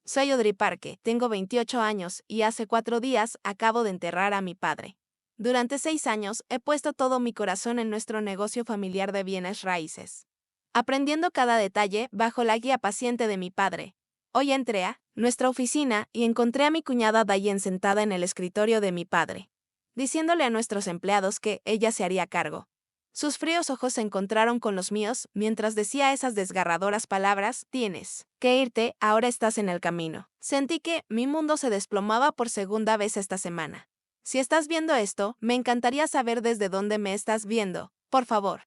Soy Audrey Parque, tengo 28 años y hace 4 días acabo de enterrar a mi padre. Durante 6 años he puesto todo mi corazón en nuestro negocio familiar de bienes raíces, aprendiendo cada detalle bajo la guía paciente de mi padre. Hoy entré a nuestra oficina y encontré a mi cuñada Diane sentada en el escritorio de mi padre, diciéndole a nuestros empleados que ella se haría cargo. Sus fríos ojos se encontraron con los míos mientras decía esas desgarradoras palabras: tienes que irte, ahora estás en el camino. Sentí que mi mundo se desplomaba por segunda vez esta semana. Si estás viendo esto, me encantaría saber desde dónde me estás viendo. Por favor,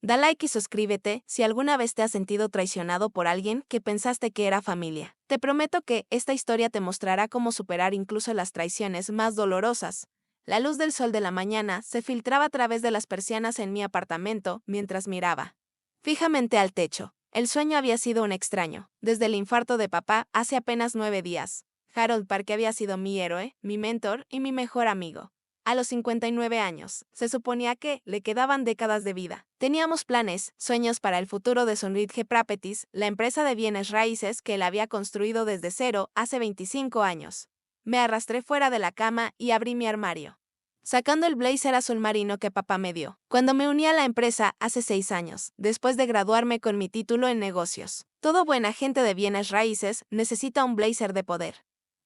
da like y suscríbete si alguna vez te has sentido traicionado por alguien que pensaste que era familia. Te prometo que esta historia te mostrará cómo superar incluso las traiciones más dolorosas. La luz del sol de la mañana se filtraba a través de las persianas en mi apartamento mientras miraba fijamente al techo. El sueño había sido un extraño. Desde el infarto de papá hace apenas 9 días. Harold Park había sido mi héroe, mi mentor y mi mejor amigo. A los 59 años, se suponía que le quedaban décadas de vida. Teníamos planes, sueños para el futuro de Sunridge Properties, la empresa de bienes raíces que él había construido desde cero hace 25 años. Me arrastré fuera de la cama y abrí mi armario, sacando el blazer azul marino que papá me dio cuando me uní a la empresa hace 6 años, después de graduarme con mi título en negocios. Todo buen agente de bienes raíces necesita un blazer de poder,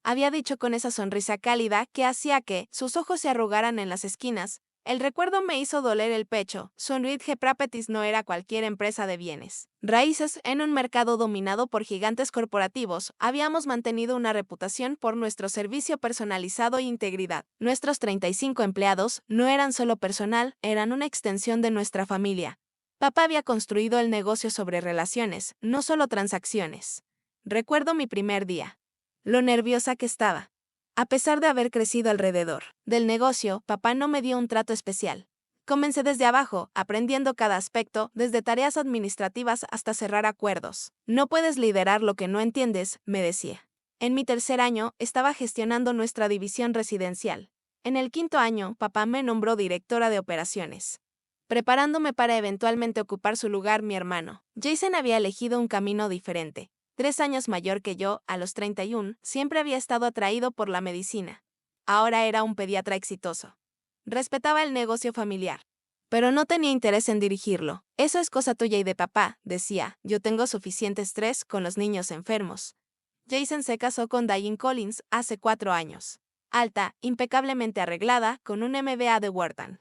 había dicho con esa sonrisa cálida que hacía que sus ojos se arrugaran en las esquinas. El recuerdo me hizo doler el pecho. Sunridge Properties no era cualquier empresa de bienes raíces en un mercado dominado por gigantes corporativos. Habíamos mantenido una reputación por nuestro servicio personalizado e integridad. Nuestros 35 empleados no eran solo personal, eran una extensión de nuestra familia. Papá había construido el negocio sobre relaciones, no solo transacciones. Recuerdo mi primer día, lo nerviosa que estaba. A pesar de haber crecido alrededor del negocio, papá no me dio un trato especial. Comencé desde abajo, aprendiendo cada aspecto, desde tareas administrativas hasta cerrar acuerdos. No puedes liderar lo que no entiendes, me decía. En mi tercer año, estaba gestionando nuestra división residencial. En el quinto año, papá me nombró directora de operaciones, preparándome para eventualmente ocupar su lugar mi hermano. Jason había elegido un camino diferente. 3 años mayor que yo, a los 31, siempre había estado atraído por la medicina. Ahora era un pediatra exitoso. Respetaba el negocio familiar, pero no tenía interés en dirigirlo. Eso es cosa tuya y de papá, decía. Yo tengo suficiente estrés con los niños enfermos. Jason se casó con Diane Collins hace 4 años. Alta, impecablemente arreglada, con un MBA de Wharton.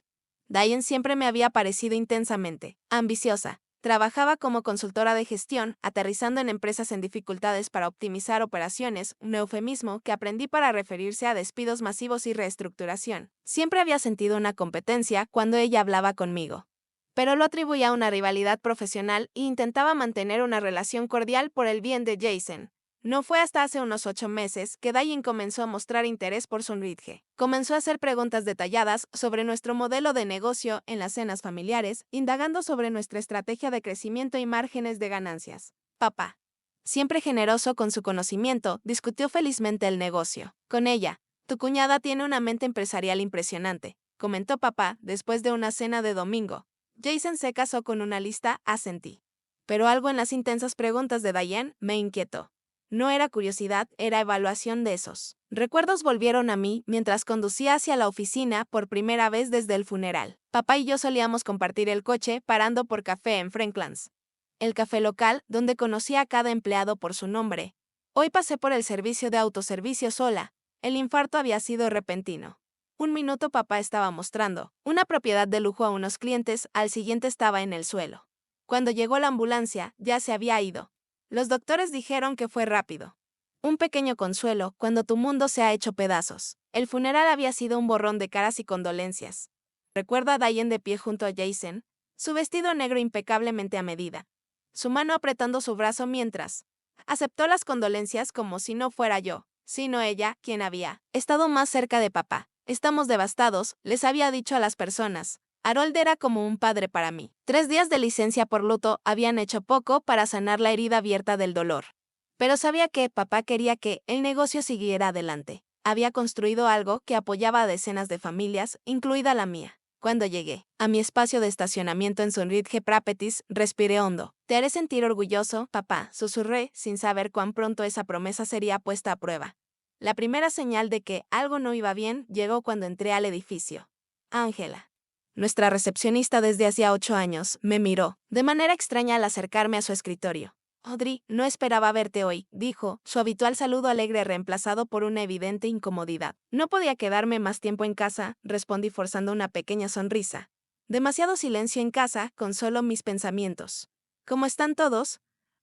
Diane siempre me había parecido intensamente ambiciosa. Trabajaba como consultora de gestión, aterrizando en empresas en dificultades para optimizar operaciones, un eufemismo que aprendí para referirse a despidos masivos y reestructuración. Siempre había sentido una competencia cuando ella hablaba conmigo, pero lo atribuía a una rivalidad profesional e intentaba mantener una relación cordial por el bien de Jason. No fue hasta hace unos 8 meses que Diane comenzó a mostrar interés por Sunridge. Comenzó a hacer preguntas detalladas sobre nuestro modelo de negocio en las cenas familiares, indagando sobre nuestra estrategia de crecimiento y márgenes de ganancias. Papá, siempre generoso con su conocimiento, discutió felizmente el negocio. Con ella, tu cuñada tiene una mente empresarial impresionante, comentó papá después de una cena de domingo. Jason se casó con una lista, asentí. Pero algo en las intensas preguntas de Diane me inquietó. No era curiosidad, era evaluación de esos recuerdos volvieron a mí mientras conducía hacia la oficina por primera vez desde el funeral. Papá y yo solíamos compartir el coche parando por café en Franklands, el café local donde conocía a cada empleado por su nombre. Hoy pasé por el servicio de autoservicio sola. El infarto había sido repentino. Un minuto papá estaba mostrando una propiedad de lujo a unos clientes, al siguiente estaba en el suelo. Cuando llegó la ambulancia, ya se había ido. Los doctores dijeron que fue rápido. Un pequeño consuelo cuando tu mundo se ha hecho pedazos. El funeral había sido un borrón de caras y condolencias. Recuerdo a Diane de pie junto a Jason, su vestido negro impecablemente a medida, su mano apretando su brazo mientras aceptó las condolencias como si no fuera yo, sino ella, quien había estado más cerca de papá. Estamos devastados, les había dicho a las personas. Harold era como un padre para mí. 3 días de licencia por luto habían hecho poco para sanar la herida abierta del dolor. Pero sabía que papá quería que el negocio siguiera adelante. Había construido algo que apoyaba a decenas de familias, incluida la mía. Cuando llegué a mi espacio de estacionamiento en Sunridge Properties, respiré hondo. Te haré sentir orgulloso, papá, susurré, sin saber cuán pronto esa promesa sería puesta a prueba. La primera señal de que algo no iba bien llegó cuando entré al edificio. Ángela, nuestra recepcionista desde hacía 8 años, me miró, de manera extraña al acercarme a su escritorio. Audrey, no esperaba verte hoy, dijo, su habitual saludo alegre reemplazado por una evidente incomodidad. No podía quedarme más tiempo en casa, respondí forzando una pequeña sonrisa. Demasiado silencio en casa, con solo mis pensamientos. ¿Cómo están todos?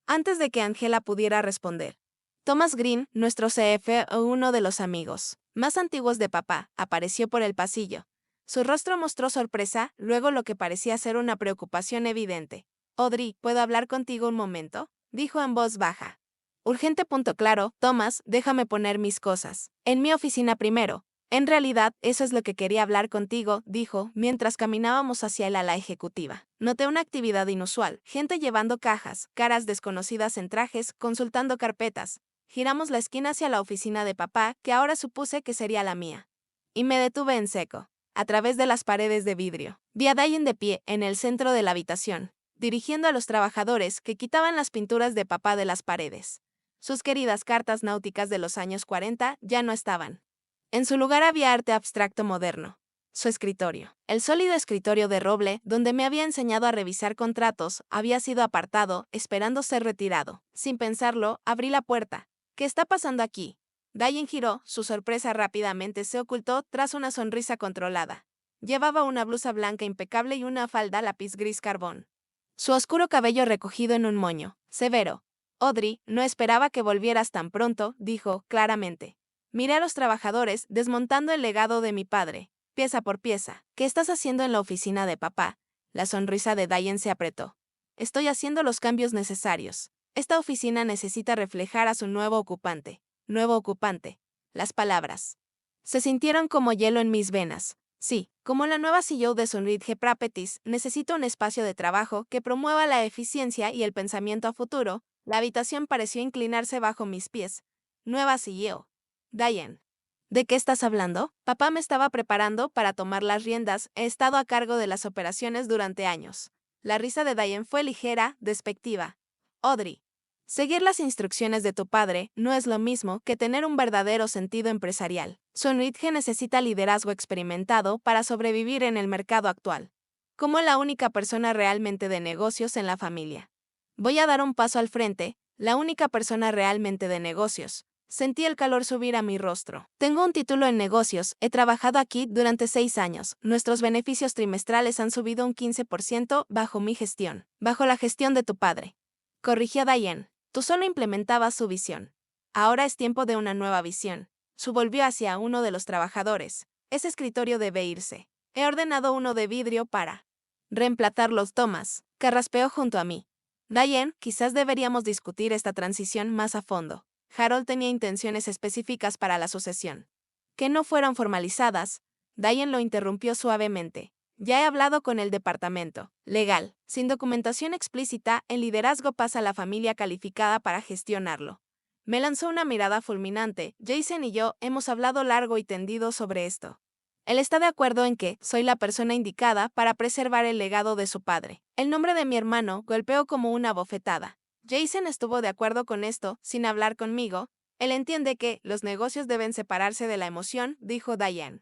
Antes de que Ángela pudiera responder. Thomas Green, nuestro CF o uno de los amigos más antiguos de papá, apareció por el pasillo. Su rostro mostró sorpresa, luego lo que parecía ser una preocupación evidente. Audrey, ¿puedo hablar contigo un momento? Dijo en voz baja. Urgente. Claro, Thomas, déjame poner mis cosas en mi oficina primero. En realidad, eso es lo que quería hablar contigo, dijo, mientras caminábamos hacia el ala ejecutiva. Noté una actividad inusual, gente llevando cajas, caras desconocidas en trajes, consultando carpetas. Giramos la esquina hacia la oficina de papá, que ahora supuse que sería la mía. Y me detuve en seco. A través de las paredes de vidrio, vi a Diane de pie, en el centro de la habitación, dirigiendo a los trabajadores que quitaban las pinturas de papá de las paredes. Sus queridas cartas náuticas de los años 40 ya no estaban. En su lugar había arte abstracto moderno. Su escritorio, el sólido escritorio de roble donde me había enseñado a revisar contratos, había sido apartado, esperando ser retirado. Sin pensarlo, abrí la puerta. ¿Qué está pasando aquí? Diane giró, su sorpresa rápidamente se ocultó tras una sonrisa controlada. Llevaba una blusa blanca impecable y una falda lápiz gris carbón. Su oscuro cabello recogido en un moño, severo. Audrey, no esperaba que volvieras tan pronto, dijo, claramente. Miré a los trabajadores, desmontando el legado de mi padre, pieza por pieza. ¿Qué estás haciendo en la oficina de papá? La sonrisa de Diane se apretó. Estoy haciendo los cambios necesarios. Esta oficina necesita reflejar a su nuevo ocupante. Nuevo ocupante. Las palabras se sintieron como hielo en mis venas. Sí, como la nueva CEO de Sunridge Properties, necesito un espacio de trabajo que promueva la eficiencia y el pensamiento a futuro. La habitación pareció inclinarse bajo mis pies. Nueva CEO. Diane. ¿De qué estás hablando? Papá me estaba preparando para tomar las riendas. He estado a cargo de las operaciones durante años. La risa de Diane fue ligera, despectiva. Audrey. Seguir las instrucciones de tu padre no es lo mismo que tener un verdadero sentido empresarial. Sunridge necesita liderazgo experimentado para sobrevivir en el mercado actual. Como la única persona realmente de negocios en la familia. Voy a dar un paso al frente, la única persona realmente de negocios. Sentí el calor subir a mi rostro. Tengo un título en negocios, he trabajado aquí durante 6 años. Nuestros beneficios trimestrales han subido un 15% bajo mi gestión. Bajo la gestión de tu padre. Corrigió Diane. Tú solo implementabas su visión. Ahora es tiempo de una nueva visión. Su volvió hacia uno de los trabajadores. Ese escritorio debe irse. He ordenado uno de vidrio para reemplazarlos. Thomas carraspeó junto a mí. Diane, quizás deberíamos discutir esta transición más a fondo. Harold tenía intenciones específicas para la sucesión, que no fueron formalizadas. Diane lo interrumpió suavemente. Ya he hablado con el departamento legal. Sin documentación explícita, el liderazgo pasa a la familia calificada para gestionarlo. Me lanzó una mirada fulminante. Jason y yo hemos hablado largo y tendido sobre esto. Él está de acuerdo en que soy la persona indicada para preservar el legado de su padre. El nombre de mi hermano golpeó como una bofetada. Jason estuvo de acuerdo con esto, sin hablar conmigo. Él entiende que los negocios deben separarse de la emoción, dijo Diane.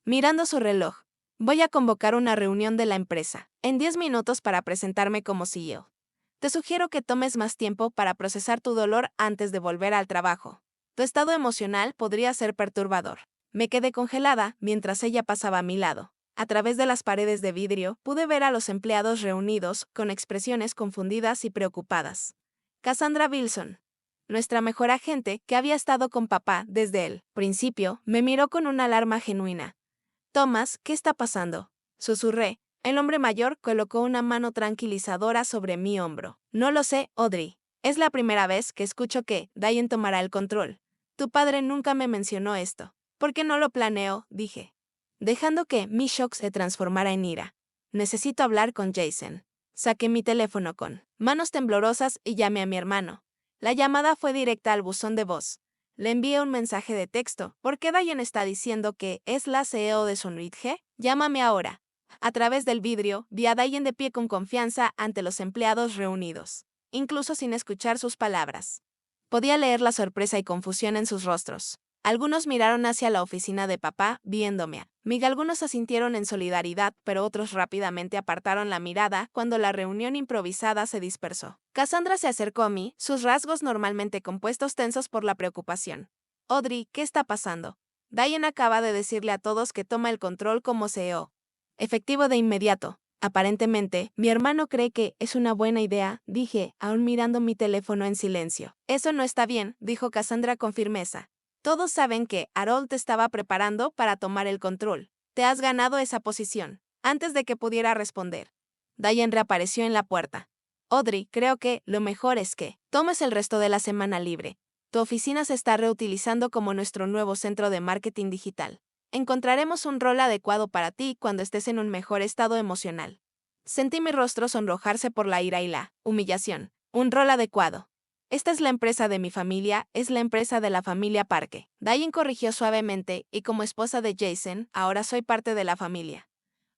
Mirando su reloj. Voy a convocar una reunión de la empresa en 10 minutos para presentarme como CEO. Te sugiero que tomes más tiempo para procesar tu dolor antes de volver al trabajo. Tu estado emocional podría ser perturbador. Me quedé congelada mientras ella pasaba a mi lado. A través de las paredes de vidrio pude ver a los empleados reunidos con expresiones confundidas y preocupadas. Cassandra Wilson, nuestra mejor agente que había estado con papá desde el principio, me miró con una alarma genuina. Thomas, ¿qué está pasando? Susurré. El hombre mayor colocó una mano tranquilizadora sobre mi hombro. No lo sé, Audrey. Es la primera vez que escucho que Diane tomará el control. Tu padre nunca me mencionó esto. ¿Por qué no lo planeo? Dije, dejando que mi shock se transformara en ira. Necesito hablar con Jason. Saqué mi teléfono con manos temblorosas y llamé a mi hermano. La llamada fue directa al buzón de voz. Le envié un mensaje de texto. ¿Por qué Diane está diciendo que es la CEO de Sunridge? Llámame ahora. A través del vidrio, vi a Diane de pie con confianza ante los empleados reunidos, incluso sin escuchar sus palabras. Podía leer la sorpresa y confusión en sus rostros. Algunos miraron hacia la oficina de papá, viéndome. Algunos asintieron en solidaridad, pero otros rápidamente apartaron la mirada cuando la reunión improvisada se dispersó. Cassandra se acercó a mí, sus rasgos normalmente compuestos tensos por la preocupación. Audrey, ¿qué está pasando? Diane acaba de decirle a todos que toma el control como CEO. Efectivo de inmediato. Aparentemente, mi hermano cree que es una buena idea, dije, aún mirando mi teléfono en silencio. Eso no está bien, dijo Cassandra con firmeza. Todos saben que Harold te estaba preparando para tomar el control. Te has ganado esa posición. Antes de que pudiera responder, Diane reapareció en la puerta. Audrey, creo que lo mejor es que tomes el resto de la semana libre. Tu oficina se está reutilizando como nuestro nuevo centro de marketing digital. Encontraremos un rol adecuado para ti cuando estés en un mejor estado emocional. Sentí mi rostro sonrojarse por la ira y la humillación. Un rol adecuado. Esta es la empresa de mi familia, es la empresa de la familia Parque. Diane corrigió suavemente, y como esposa de Jason, ahora soy parte de la familia.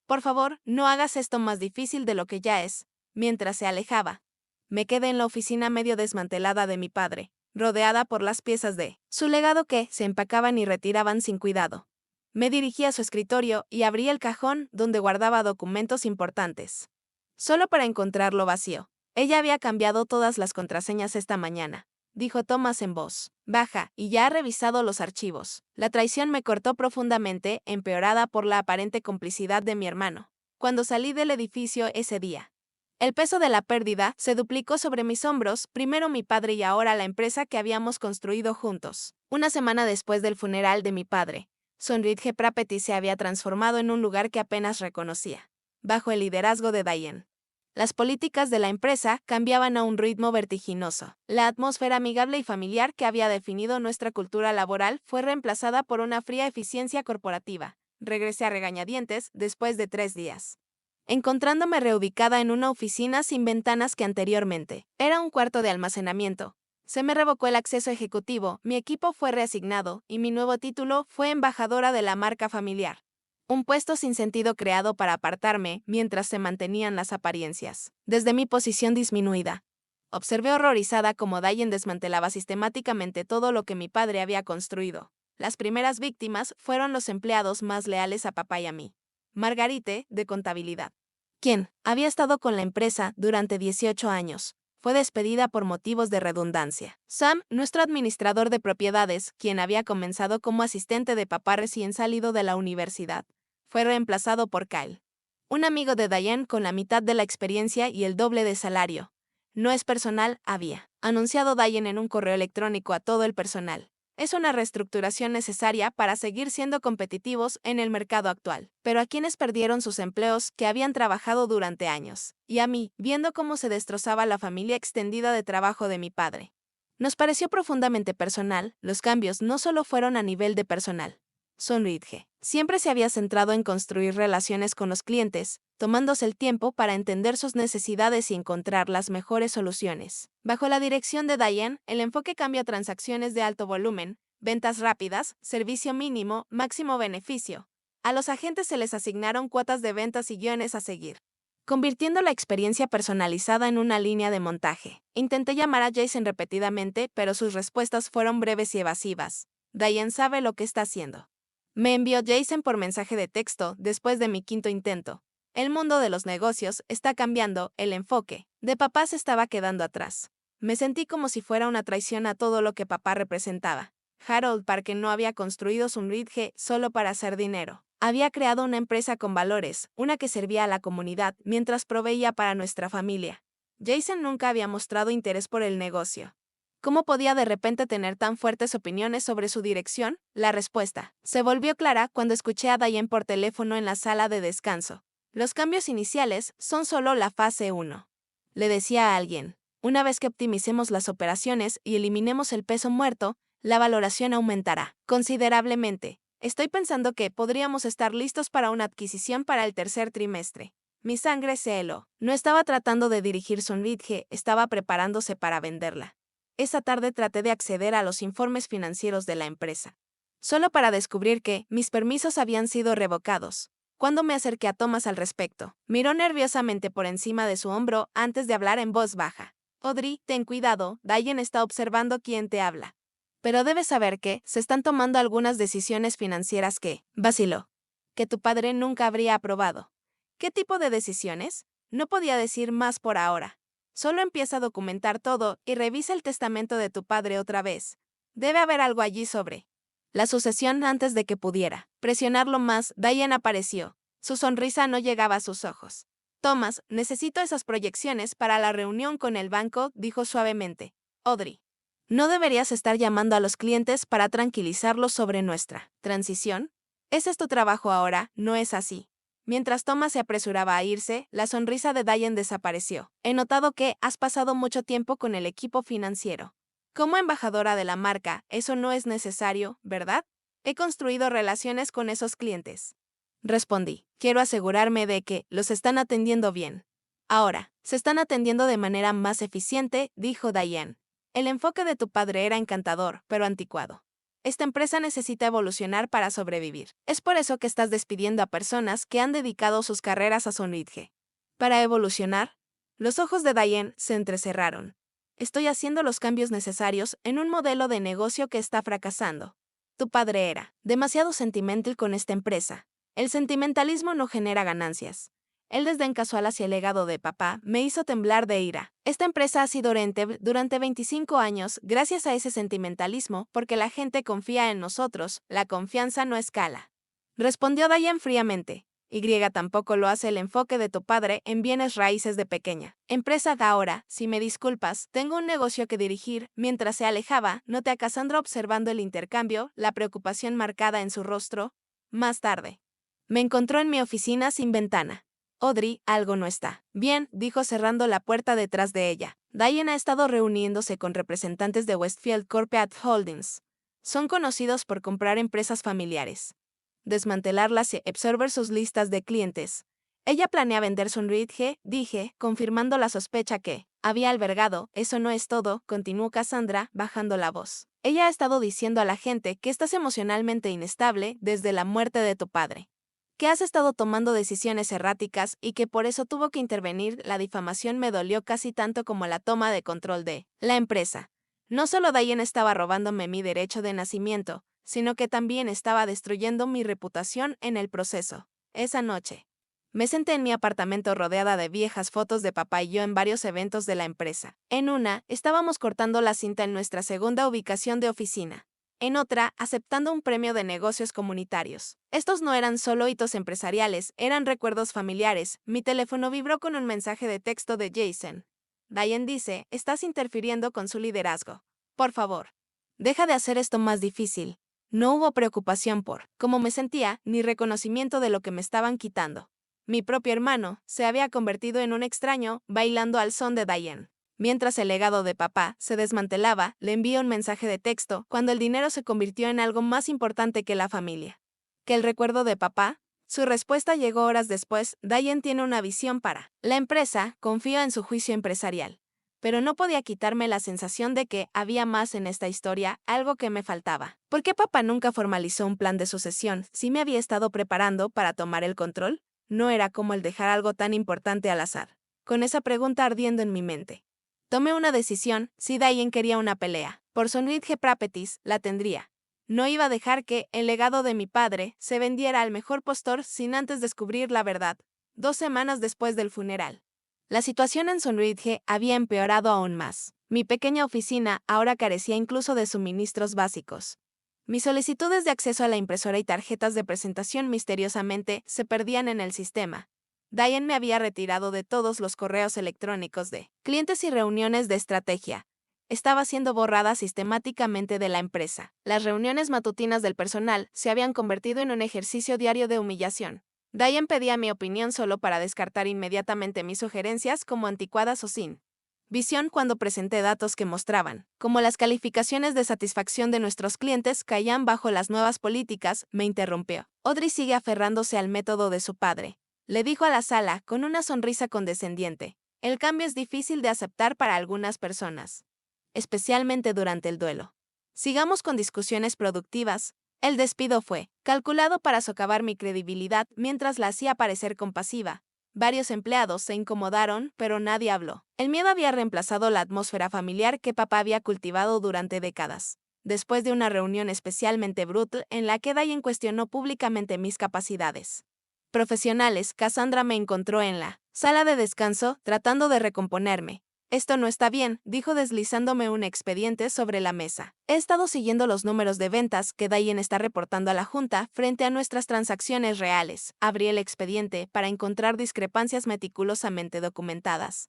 Por favor, no hagas esto más difícil de lo que ya es. Mientras se alejaba, me quedé en la oficina medio desmantelada de mi padre, rodeada por las piezas de su legado que se empacaban y retiraban sin cuidado. Me dirigí a su escritorio y abrí el cajón donde guardaba documentos importantes. Solo para encontrarlo vacío. Ella había cambiado todas las contraseñas esta mañana, dijo Thomas en voz baja, y ya ha revisado los archivos. La traición me cortó profundamente, empeorada por la aparente complicidad de mi hermano. Cuando salí del edificio ese día, el peso de la pérdida se duplicó sobre mis hombros, primero mi padre y ahora la empresa que habíamos construido juntos. Una semana después del funeral de mi padre, Sonridge Property se había transformado en un lugar que apenas reconocía, bajo el liderazgo de Diane. Las políticas de la empresa cambiaban a un ritmo vertiginoso. La atmósfera amigable y familiar que había definido nuestra cultura laboral fue reemplazada por una fría eficiencia corporativa. Regresé a regañadientes después de 3 días, encontrándome reubicada en una oficina sin ventanas que anteriormente era un cuarto de almacenamiento. Se me revocó el acceso ejecutivo, mi equipo fue reasignado y mi nuevo título fue embajadora de la marca familiar. Un puesto sin sentido creado para apartarme mientras se mantenían las apariencias. Desde mi posición disminuida, observé horrorizada cómo Diane desmantelaba sistemáticamente todo lo que mi padre había construido. Las primeras víctimas fueron los empleados más leales a papá y a mí. Margarite, de contabilidad, quien había estado con la empresa durante 18 años, fue despedida por motivos de redundancia. Sam, nuestro administrador de propiedades, quien había comenzado como asistente de papá recién salido de la universidad, fue reemplazado por Kyle, un amigo de Diane con la mitad de la experiencia y el doble de salario. No es personal, había anunciado Diane en un correo electrónico a todo el personal. Es una reestructuración necesaria para seguir siendo competitivos en el mercado actual. Pero a quienes perdieron sus empleos que habían trabajado durante años. Y a mí, viendo cómo se destrozaba la familia extendida de trabajo de mi padre. Nos pareció profundamente personal, los cambios no solo fueron a nivel de personal. Sonridge siempre se había centrado en construir relaciones con los clientes, tomándose el tiempo para entender sus necesidades y encontrar las mejores soluciones. Bajo la dirección de Diane, el enfoque cambia a transacciones de alto volumen, ventas rápidas, servicio mínimo, máximo beneficio. A los agentes se les asignaron cuotas de ventas y guiones a seguir, convirtiendo la experiencia personalizada en una línea de montaje. Intenté llamar a Jason repetidamente, pero sus respuestas fueron breves y evasivas. Diane sabe lo que está haciendo. Me envió Jason por mensaje de texto después de mi quinto intento. El mundo de los negocios está cambiando, el enfoque de papá se estaba quedando atrás. Me sentí como si fuera una traición a todo lo que papá representaba. Harold Parker no había construido Sonridge solo para hacer dinero. Había creado una empresa con valores, una que servía a la comunidad mientras proveía para nuestra familia. Jason nunca había mostrado interés por el negocio. ¿Cómo podía de repente tener tan fuertes opiniones sobre su dirección? La respuesta se volvió clara cuando escuché a Diane por teléfono en la sala de descanso. Los cambios iniciales son solo la fase 1. Le decía a alguien, una vez que optimicemos las operaciones y eliminemos el peso muerto, la valoración aumentará considerablemente. Estoy pensando que podríamos estar listos para una adquisición para el tercer trimestre. Mi sangre se heló. No estaba tratando de dirigir Sonridge, estaba preparándose para venderla. Esa tarde traté de acceder a los informes financieros de la empresa, solo para descubrir que mis permisos habían sido revocados. Cuando me acerqué a Thomas al respecto, miró nerviosamente por encima de su hombro antes de hablar en voz baja. Audrey, ten cuidado, Diane está observando quién te habla. Pero debes saber que se están tomando algunas decisiones financieras que, vaciló, que tu padre nunca habría aprobado. ¿Qué tipo de decisiones? No podía decir más por ahora. Solo empieza a documentar todo y revisa el testamento de tu padre otra vez. Debe haber algo allí sobre la sucesión antes de que pudiera presionarlo más. Diane apareció. Su sonrisa no llegaba a sus ojos. Thomas, necesito esas proyecciones para la reunión con el banco, dijo suavemente. Audrey, ¿no deberías estar llamando a los clientes para tranquilizarlos sobre nuestra transición? Ese es tu trabajo ahora, ¿no es así? Mientras Thomas se apresuraba a irse, la sonrisa de Diane desapareció. He notado que has pasado mucho tiempo con el equipo financiero. Como embajadora de la marca, eso no es necesario, ¿verdad? He construido relaciones con esos clientes. Respondí, quiero asegurarme de que los están atendiendo bien. Ahora, se están atendiendo de manera más eficiente, dijo Diane. El enfoque de tu padre era encantador, pero anticuado. Esta empresa necesita evolucionar para sobrevivir. Es por eso que estás despidiendo a personas que han dedicado sus carreras a Sonridge. ¿Para evolucionar? Los ojos de Diane se entrecerraron. Estoy haciendo los cambios necesarios en un modelo de negocio que está fracasando. Tu padre era demasiado sentimental con esta empresa. El sentimentalismo no genera ganancias. El desdén casual hacia el legado de papá me hizo temblar de ira. Esta empresa ha sido rentable durante 25 años gracias a ese sentimentalismo porque la gente confía en nosotros, la confianza no escala. Respondió Diane fríamente. Y tampoco lo hace el enfoque de tu padre en bienes raíces de pequeña empresa. Ahora, si me disculpas, tengo un negocio que dirigir. Mientras se alejaba, noté a Cassandra observando el intercambio, la preocupación marcada en su rostro. Más tarde, me encontró en mi oficina sin ventana. Audrey, algo no está bien, dijo cerrando la puerta detrás de ella. Diane ha estado reuniéndose con representantes de Westfield Corporate Holdings. Son conocidos por comprar empresas familiares, desmantelarlas y absorber sus listas de clientes. Ella planea vender Sonridge, dije, confirmando la sospecha que había albergado. Eso no es todo, continuó Cassandra, bajando la voz. Ella ha estado diciendo a la gente que estás emocionalmente inestable desde la muerte de tu padre, que has estado tomando decisiones erráticas y que por eso tuvo que intervenir. La difamación me dolió casi tanto como la toma de control de la empresa. No solo Diane estaba robándome mi derecho de nacimiento, sino que también estaba destruyendo mi reputación en el proceso. Esa noche, me senté en mi apartamento rodeada de viejas fotos de papá y yo en varios eventos de la empresa. En una, estábamos cortando la cinta en nuestra segunda ubicación de oficina. En otra, aceptando un premio de negocios comunitarios. Estos no eran solo hitos empresariales, eran recuerdos familiares. Mi teléfono vibró con un mensaje de texto de Jason. Diane dice, estás interfiriendo con su liderazgo. Por favor, deja de hacer esto más difícil. No hubo preocupación por cómo me sentía, ni reconocimiento de lo que me estaban quitando. Mi propio hermano se había convertido en un extraño, bailando al son de Diane. Mientras el legado de papá se desmantelaba, le envié un mensaje de texto cuando el dinero se convirtió en algo más importante que la familia. ¿Que el recuerdo de papá? Su respuesta llegó horas después. Diane tiene una visión para la empresa, confío en su juicio empresarial. Pero no podía quitarme la sensación de que había más en esta historia, algo que me faltaba. ¿Por qué papá nunca formalizó un plan de sucesión si me había estado preparando para tomar el control? No era como el dejar algo tan importante al azar. Con esa pregunta ardiendo en mi mente, tomé una decisión. Si Diane quería una pelea por Sonridge Properties, la tendría. No iba a dejar que el legado de mi padre se vendiera al mejor postor sin antes descubrir la verdad. 2 semanas después del funeral, la situación en Sonridge había empeorado aún más. Mi pequeña oficina ahora carecía incluso de suministros básicos. Mis solicitudes de acceso a la impresora y tarjetas de presentación misteriosamente se perdían en el sistema. Diane me había retirado de todos los correos electrónicos de clientes y reuniones de estrategia. Estaba siendo borrada sistemáticamente de la empresa. Las reuniones matutinas del personal se habían convertido en un ejercicio diario de humillación. Diane pedía mi opinión solo para descartar inmediatamente mis sugerencias como anticuadas o sin visión cuando presenté datos que mostraban cómo las calificaciones de satisfacción de nuestros clientes caían bajo las nuevas políticas. Me interrumpió. Audrey sigue aferrándose al método de su padre, le dijo a la sala con una sonrisa condescendiente. El cambio es difícil de aceptar para algunas personas, especialmente durante el duelo. Sigamos con discusiones productivas. El despido fue calculado para socavar mi credibilidad mientras la hacía parecer compasiva. Varios empleados se incomodaron, pero nadie habló. El miedo había reemplazado la atmósfera familiar que papá había cultivado durante décadas. Después de una reunión especialmente brutal en la que Diane cuestionó públicamente mis capacidades profesionales, Cassandra me encontró en la sala de descanso, tratando de recomponerme. Esto no está bien, dijo deslizándome un expediente sobre la mesa. He estado siguiendo los números de ventas que Diane está reportando a la junta frente a nuestras transacciones reales. Abrí el expediente para encontrar discrepancias meticulosamente documentadas.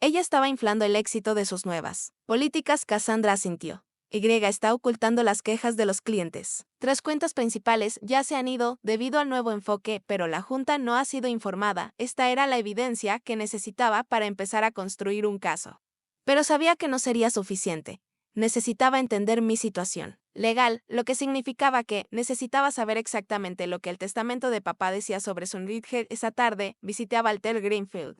Ella estaba inflando el éxito de sus nuevas políticas. Cassandra asintió. Y está ocultando las quejas de los clientes. 3 cuentas principales ya se han ido debido al nuevo enfoque, pero la junta no ha sido informada. Esta era la evidencia que necesitaba para empezar a construir un caso. Pero sabía que no sería suficiente. Necesitaba entender mi situación legal, lo que significaba que necesitaba saber exactamente lo que el testamento de papá decía sobre Sunridge. Esa tarde visité a Walter Greenfield,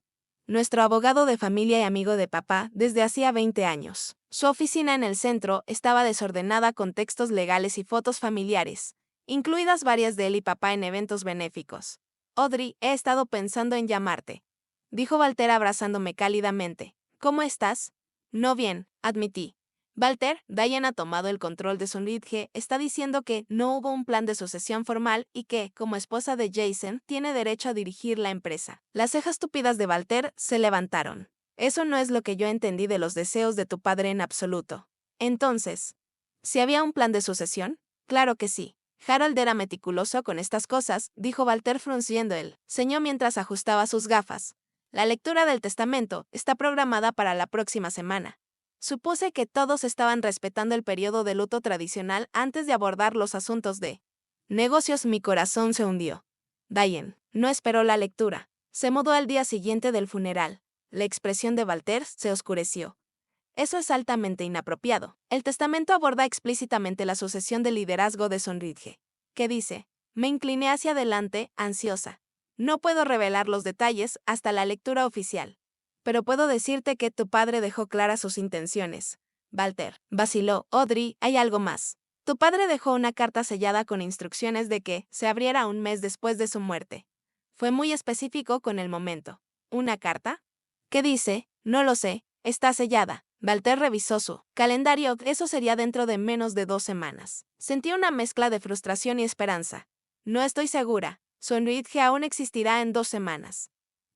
nuestro abogado de familia y amigo de papá desde hacía 20 años. Su oficina en el centro estaba desordenada con textos legales y fotos familiares, incluidas varias de él y papá en eventos benéficos. Audrey, he estado pensando en llamarte, dijo Walter abrazándome cálidamente. ¿Cómo estás? No bien, admití. Walter, Diane ha tomado el control de Sunridge, está diciendo que no hubo un plan de sucesión formal y que, como esposa de Jason, tiene derecho a dirigir la empresa. Las cejas tupidas de Walter se levantaron. Eso no es lo que yo entendí de los deseos de tu padre en absoluto. Entonces, ¿si había un plan de sucesión? Claro que sí. Harold era meticuloso con estas cosas, dijo Walter frunciendo el ceño mientras ajustaba sus gafas. La lectura del testamento está programada para la próxima semana. Supuse que todos estaban respetando el periodo de luto tradicional antes de abordar los asuntos de negocios. Mi corazón se hundió. Diane no esperó la lectura. Se mudó al día siguiente del funeral. La expresión de Walter se oscureció. Eso es altamente inapropiado. El testamento aborda explícitamente la sucesión de liderazgo de Sunridge. ¿Qué dice? Me incliné hacia adelante, ansiosa. No puedo revelar los detalles hasta la lectura oficial. Pero puedo decirte que tu padre dejó claras sus intenciones. Walter vaciló. Audrey, hay algo más. Tu padre dejó una carta sellada con instrucciones de que se abriera un mes después de su muerte. Fue muy específico con el momento. ¿Una carta? ¿Qué dice? No lo sé. Está sellada. Walter revisó su calendario. Eso sería dentro de menos de 2 semanas. Sentí una mezcla de frustración y esperanza. No estoy segura. Sunridge aún existirá en 2 semanas.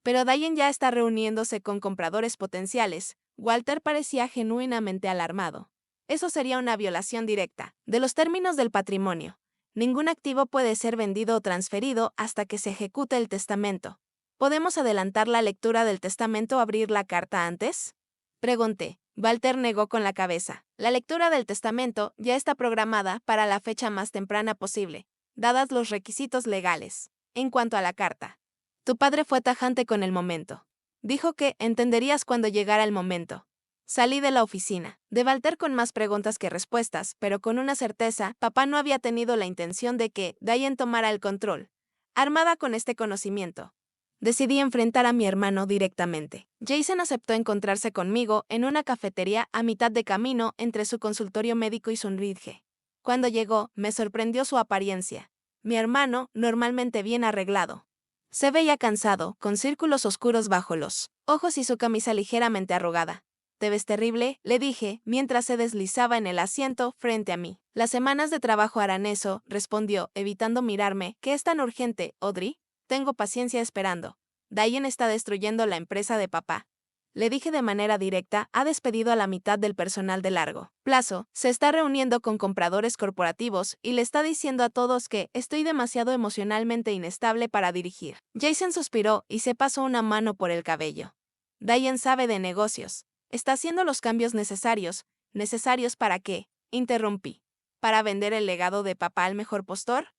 Pero Diane ya está reuniéndose con compradores potenciales. Walter parecía genuinamente alarmado. Eso sería una violación directa de los términos del patrimonio. Ningún activo puede ser vendido o transferido hasta que se ejecute el testamento. ¿Podemos adelantar la lectura del testamento o abrir la carta antes? Pregunté. Walter negó con la cabeza. La lectura del testamento ya está programada para la fecha más temprana posible, dadas los requisitos legales. En cuanto a la carta, tu padre fue tajante con el momento. Dijo que entenderías cuando llegara el momento. Salí de la oficina, de Walter con más preguntas que respuestas, pero con una certeza, papá no había tenido la intención de que Diane tomara el control. Armada con este conocimiento, decidí enfrentar a mi hermano directamente. Jason aceptó encontrarse conmigo en una cafetería a mitad de camino entre su consultorio médico y Sunridge. Cuando llegó, me sorprendió su apariencia. Mi hermano, normalmente bien arreglado, se veía cansado, con círculos oscuros bajo los ojos y su camisa ligeramente arrugada. «Te ves terrible», le dije, mientras se deslizaba en el asiento frente a mí. «Las semanas de trabajo harán eso», respondió, evitando mirarme. «¿Qué es tan urgente, Audrey?» «Tengo paciencia esperando. Diane está destruyendo la empresa de papá». Le dije de manera directa, ha despedido a la mitad del personal de largo plazo, se está reuniendo con compradores corporativos y le está diciendo a todos que estoy demasiado emocionalmente inestable para dirigir. Jason suspiró y se pasó una mano por el cabello. Diane sabe de negocios. Está haciendo los cambios necesarios. ¿Necesarios para qué? Interrumpí. ¿Para vender el legado de papá al mejor postor?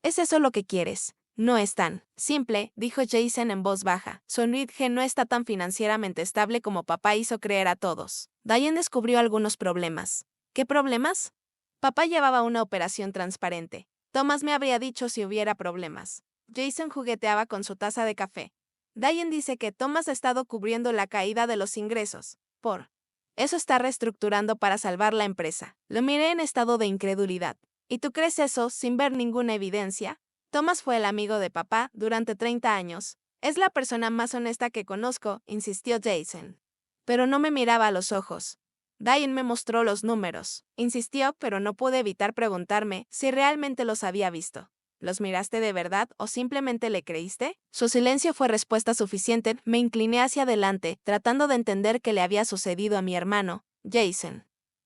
¿Es eso lo que quieres? No es tan simple, dijo Jason en voz baja. Sunridge no está tan financieramente estable como papá hizo creer a todos. Diane descubrió algunos problemas. ¿Qué problemas? Papá llevaba una operación transparente. Thomas me habría dicho si hubiera problemas. Jason jugueteaba con su taza de café. Diane dice que Thomas ha estado cubriendo la caída de los ingresos. Por eso está reestructurando para salvar la empresa. Lo miré en estado de incredulidad. ¿Y tú crees eso sin ver ninguna evidencia? Thomas fue el amigo de papá durante 30 años. Es la persona más honesta que conozco, insistió Jason. Pero no me miraba a los ojos. Diane me mostró los números. Insistió, pero no pude evitar preguntarme si realmente los había visto. ¿Los miraste de verdad o simplemente le creíste? Su silencio fue respuesta suficiente. Me incliné hacia adelante, tratando de entender qué le había sucedido a mi hermano, Jason.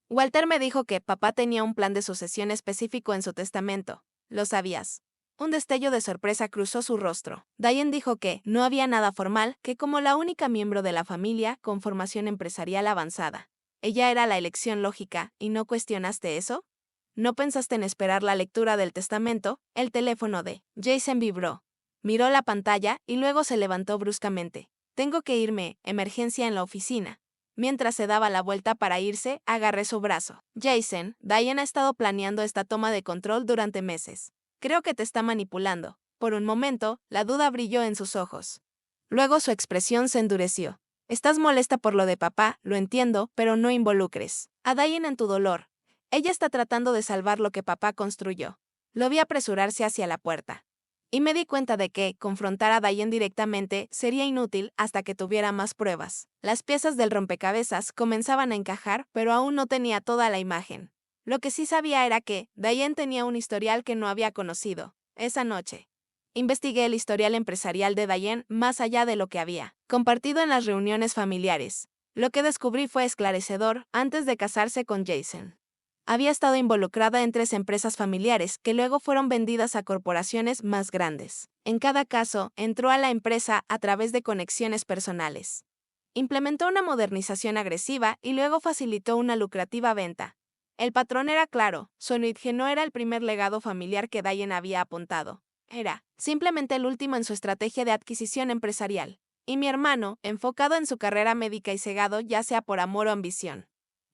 Walter me dijo que papá tenía un plan de sucesión específico en su testamento. ¿Lo sabías? Un destello de sorpresa cruzó su rostro. Diane dijo que no había nada formal, que como la única miembro de la familia con formación empresarial avanzada, ella era la elección lógica, ¿y no cuestionaste eso? ¿No pensaste en esperar la lectura del testamento? El teléfono de Jason vibró. Miró la pantalla y luego se levantó bruscamente. Tengo que irme, emergencia en la oficina. Mientras se daba la vuelta para irse, agarré su brazo. Jason, Diane ha estado planeando esta toma de control durante meses. Creo que te está manipulando. Por un momento, la duda brilló en sus ojos. Luego su expresión se endureció. Estás molesta por lo de papá, lo entiendo, pero no involucres a Diane en tu dolor. Ella está tratando de salvar lo que papá construyó. Lo vi apresurarse hacia la puerta. Y me di cuenta de que confrontar a Diane directamente sería inútil hasta que tuviera más pruebas. Las piezas del rompecabezas comenzaban a encajar, pero aún no tenía toda la imagen. Lo que sí sabía era que Diane tenía un historial que no había conocido. Esa noche, investigué el historial empresarial de Diane más allá de lo que había compartido en las reuniones familiares. Lo que descubrí fue esclarecedor antes de casarse con Jason. Había estado involucrada en 3 empresas familiares que luego fueron vendidas a corporaciones más grandes. En cada caso, entró a la empresa a través de conexiones personales. Implementó una modernización agresiva y luego facilitó una lucrativa venta. El patrón era claro, Sonridge no era el primer legado familiar que Diane había apuntado. Era simplemente el último en su estrategia de adquisición empresarial. Y mi hermano, enfocado en su carrera médica y cegado ya sea por amor o ambición,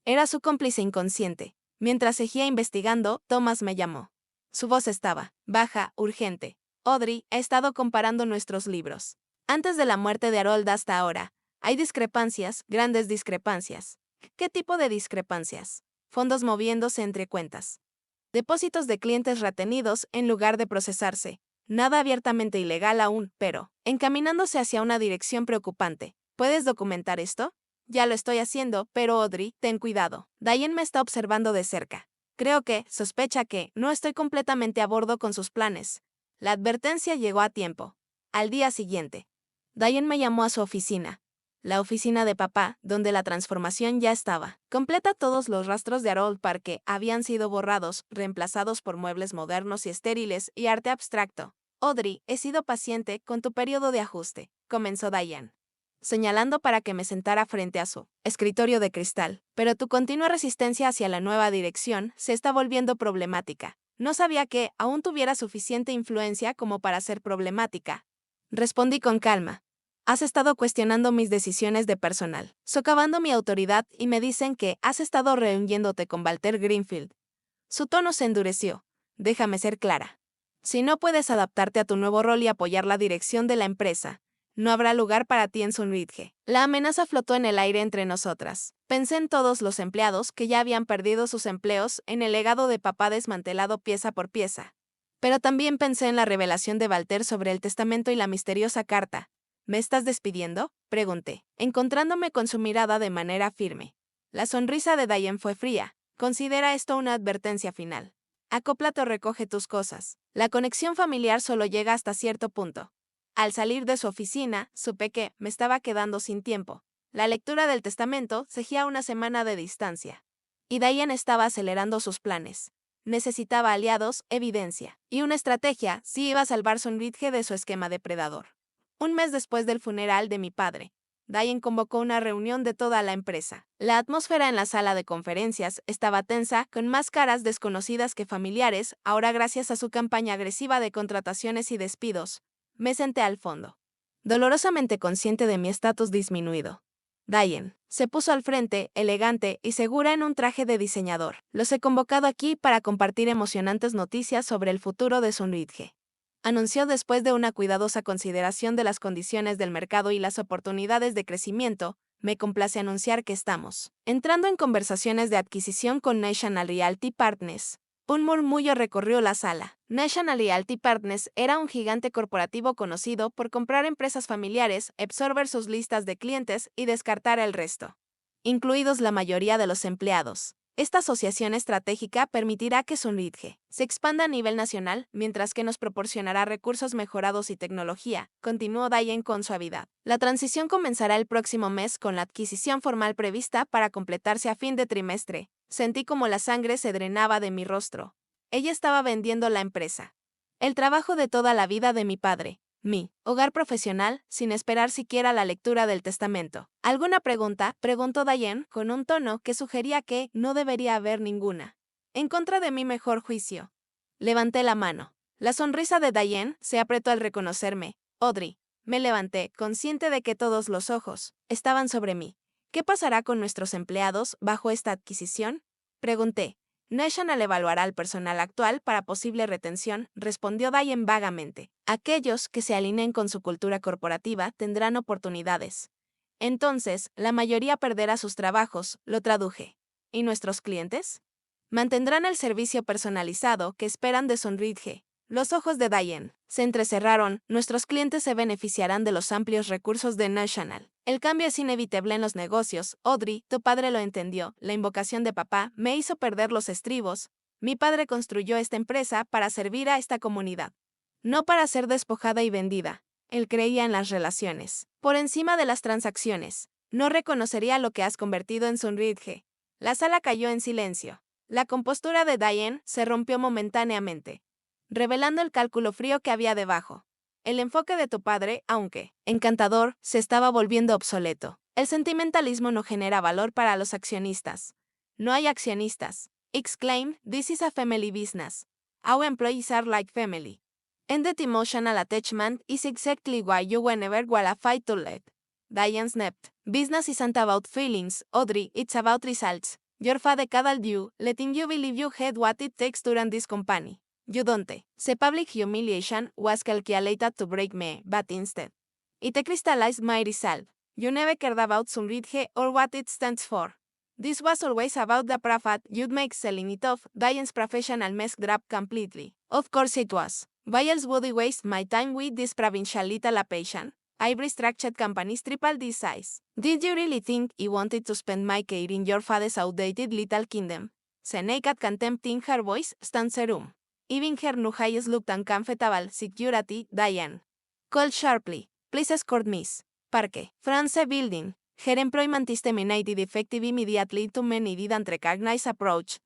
era su cómplice inconsciente. Mientras seguía investigando, Thomas me llamó. Su voz estaba baja, urgente. Audrey, he estado comparando nuestros libros. Antes de la muerte de Harold hasta ahora, hay discrepancias, grandes discrepancias. ¿Qué tipo de discrepancias? Fondos moviéndose entre cuentas. Depósitos de clientes retenidos en lugar de procesarse. Nada abiertamente ilegal aún, pero encaminándose hacia una dirección preocupante. ¿Puedes documentar esto? Ya lo estoy haciendo, pero Audrey, ten cuidado. Diane me está observando de cerca. Creo que, sospecha que, no estoy completamente a bordo con sus planes. La advertencia llegó a tiempo. Al día siguiente, Diane me llamó a su oficina. La oficina de papá, donde la transformación ya estaba. Completa todos los rastros de Harold Park habían sido borrados, reemplazados por muebles modernos y estériles y arte abstracto. Audrey, he sido paciente con tu periodo de ajuste, comenzó Diane, señalando para que me sentara frente a su escritorio de cristal. Pero tu continua resistencia hacia la nueva dirección se está volviendo problemática. No sabía que aún tuviera suficiente influencia como para ser problemática. Respondí con calma. Has estado cuestionando mis decisiones de personal, socavando mi autoridad y me dicen que has estado reuniéndote con Walter Greenfield. Su tono se endureció. Déjame ser clara. Si no puedes adaptarte a tu nuevo rol y apoyar la dirección de la empresa, no habrá lugar para ti en Sonridge. La amenaza flotó en el aire entre nosotras. Pensé en todos los empleados que ya habían perdido sus empleos en el legado de papá desmantelado pieza por pieza. Pero también pensé en la revelación de Walter sobre el testamento y la misteriosa carta. ¿Me estás despidiendo?, pregunté, encontrándome con su mirada de manera firme. La sonrisa de Diane fue fría. Considera esto una advertencia final. Acóplate o recoge tus cosas. La conexión familiar solo llega hasta cierto punto. Al salir de su oficina, supe que me estaba quedando sin tiempo. La lectura del testamento seguía a una semana de distancia. Y Diane estaba acelerando sus planes. Necesitaba aliados, evidencia, y una estrategia si iba a salvar Sonridge de su esquema depredador. Un mes después del funeral de mi padre, Diane convocó una reunión de toda la empresa. La atmósfera en la sala de conferencias estaba tensa, con más caras desconocidas que familiares. Ahora, gracias a su campaña agresiva de contrataciones y despidos, me senté al fondo, dolorosamente consciente de mi estatus disminuido. Diane se puso al frente, elegante y segura en un traje de diseñador. Los he convocado aquí para compartir emocionantes noticias sobre el futuro de Sonridge, anunció después de una cuidadosa consideración de las condiciones del mercado y las oportunidades de crecimiento. Me complace anunciar que estamos entrando en conversaciones de adquisición con National Realty Partners, Un murmullo recorrió la sala. National Realty Partners era un gigante corporativo conocido por comprar empresas familiares, absorber sus listas de clientes y descartar el resto, incluidos la mayoría de los empleados. Esta asociación estratégica permitirá que Sunridge se expanda a nivel nacional, mientras que nos proporcionará recursos mejorados y tecnología, continuó Diane con suavidad. La transición comenzará el próximo mes con la adquisición formal prevista para completarse a fin de trimestre. Sentí como la sangre se drenaba de mi rostro. Ella estaba vendiendo la empresa. El trabajo de toda la vida de mi padre. Mi hogar profesional, sin esperar siquiera la lectura del testamento. ¿Alguna pregunta?, preguntó Diane con un tono que sugería que no debería haber ninguna. En contra de mi mejor juicio. Levanté la mano. La sonrisa de Diane se apretó al reconocerme. Audrey. Me levanté, consciente de que todos los ojos estaban sobre mí. ¿Qué pasará con nuestros empleados bajo esta adquisición?, pregunté. National evaluará al personal actual para posible retención, respondió Diane vagamente. Aquellos que se alineen con su cultura corporativa tendrán oportunidades. Entonces, la mayoría perderá sus trabajos, lo traduje. ¿Y nuestros clientes? Mantendrán el servicio personalizado que esperan de Sunridge. Los ojos de Diane se entrecerraron. Nuestros clientes se beneficiarán de los amplios recursos de National. El cambio es inevitable en los negocios. Audrey, tu padre lo entendió. La invocación de papá me hizo perder los estribos. Mi padre construyó esta empresa para servir a esta comunidad, no para ser despojada y vendida. Él creía en las relaciones, por encima de las transacciones. No reconocería lo que has convertido en Sunridge. La sala cayó en silencio. La compostura de Diane se rompió momentáneamente, revelando el cálculo frío que había debajo. El enfoque de tu padre, aunque encantador, se estaba volviendo obsoleto. El sentimentalismo no genera valor para los accionistas. No hay accionistas. Exclaimed, this is a family business. Our employees are like family. And that emotional attachment is exactly why you were never qualified to lead. Diane snapped. Business isn't about feelings, Audrey, it's about results. Your father coddled you, letting you believe you had what it takes to run this company. You don't. The public humiliation was calculated to break me, but instead, it crystallized my resolve. You never cared about Sunridge or what it stands for. This was always about the profit you'd make selling it off. Diane's professional mask dropped completely. Of course it was. Why else would I waste my time with this provincial little patient? I've restructured companies triple this size. Did you really think I wanted to spend my career in your father's outdated little kingdom? The naked contempt in her voice stands serum. Even her new eyes looked uncomfortable. Security, Diane called sharply. Please escort Miss Parke. France building. Her employment is terminated effective immediately. Too many didn't recognize approach.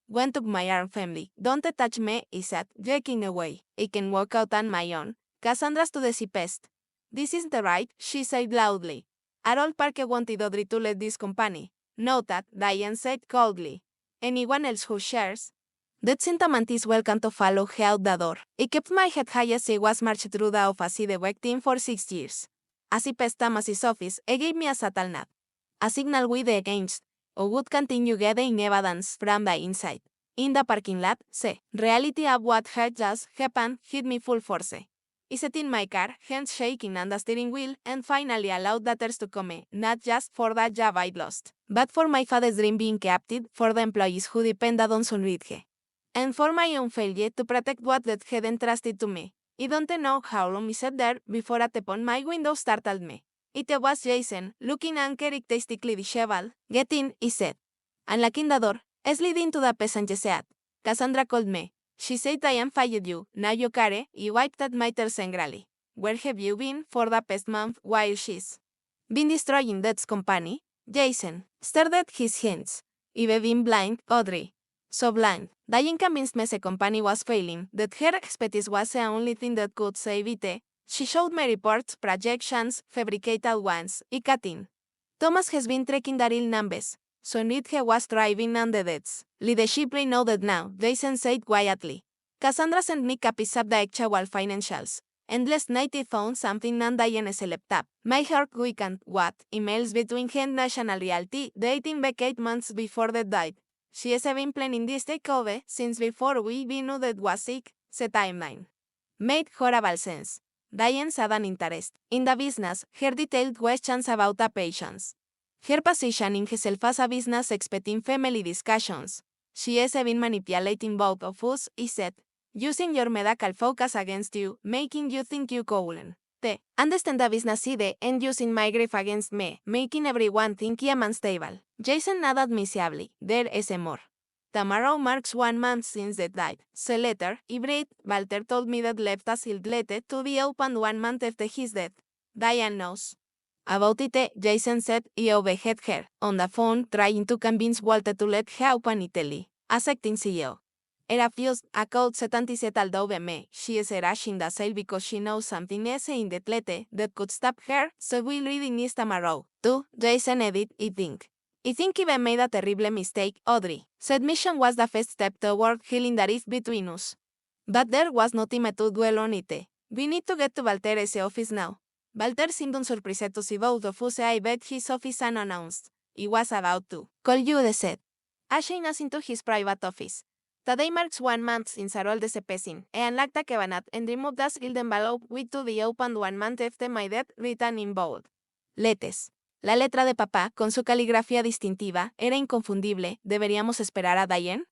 Went up my arm family. Don't touch me, I said, jerking away. I can walk out on my own. Cassandra's to the pest. This isn't right, she said loudly. Harold Parke wanted Audrey to lead this company. Noted, Diane said coldly. Anyone else who shares? That sentiment is welcome to follow her out the door. I kept my head high as I was marched through the office the work team for 6 years. As I passed Thomas's office, he gave me a subtle nod. A signal with the against, or would continue getting evidence from the inside. In the parking lot, the reality of what had just happened hit me full force. I sat in my car, hands shaking on the steering wheel, and finally allowed the others to come, not just for the job I'd lost, but for my father's dream being captured, for the employees who depended on Sunridge, and for my own failure to protect what that had entrusted to me. I don't know how long I sat there before a tap on my window startled me. It was Jason, looking uncharacteristically disheveled. Get in, I said. Unlocking the door, slid into the passenger seat. Cassandra called me. She said I am fired you, now you care, I wiped at my tears angrily. Where have you been for the past month while she's been destroying Dad's company? Jason stared at his hands. I've been blind, Audrey. So blind. Diane convinced me the company was failing, that her expertise was the only thing that could save it. She showed me reports, projections, fabricated ones, I cutting. Thomas has been tracking the real numbers. Sunridge was thriving on the debts. Leadership know that now, Jason said quietly. Cassandra sent me copies of the actual financials. And last night I found something on Diane's laptop. My heart weakened. What? Emails between her and National Realty, dating back 8 months before they died. She has been planning this takeover since before we even knew that was sick. The timeline made horrible sense. Diane had an interest in the business, her detailed questions about the patients. Her positioning herself as a business expert in family discussions. She has been manipulating both of us, he said. Using your medical focus against you, making you think you couldn't. T. Understand the business side and using my grief against me, making everyone think I am unstable. Jason nodded miserably. There is more. Tomorrow marks 1 month since Dad died. So later, Ibrid, Walter told me that left a sealed letter to be opened 1 month after his death. Diane knows. About it, Jason said he overheard her on the phone trying to convince Walter to let her open Italy. As acting CEO. Era fused a code 77 al me. She is rushing the sale because she knows something else in the letter that could stop her, so we'll read in this tomorrow. Too, Jason edit, I think. I think I've made a terrible mistake, Audrey. Submission was the first step toward healing the rift between us. But there was no time to dwell on it. We need to get to Walter's office now. Walter seemed unsurprised to see both of us arrive at his office unannounced. He was about to call you, they said. Ushering us into his private office. Today marks 1 month since Harold disappeared, and unlocked the cabinet and removed the sealed envelope with to be opened 1 month after my death, written in bold letters. La letra de papá, con su caligrafía distintiva, era inconfundible. ¿Deberíamos esperar a Diane?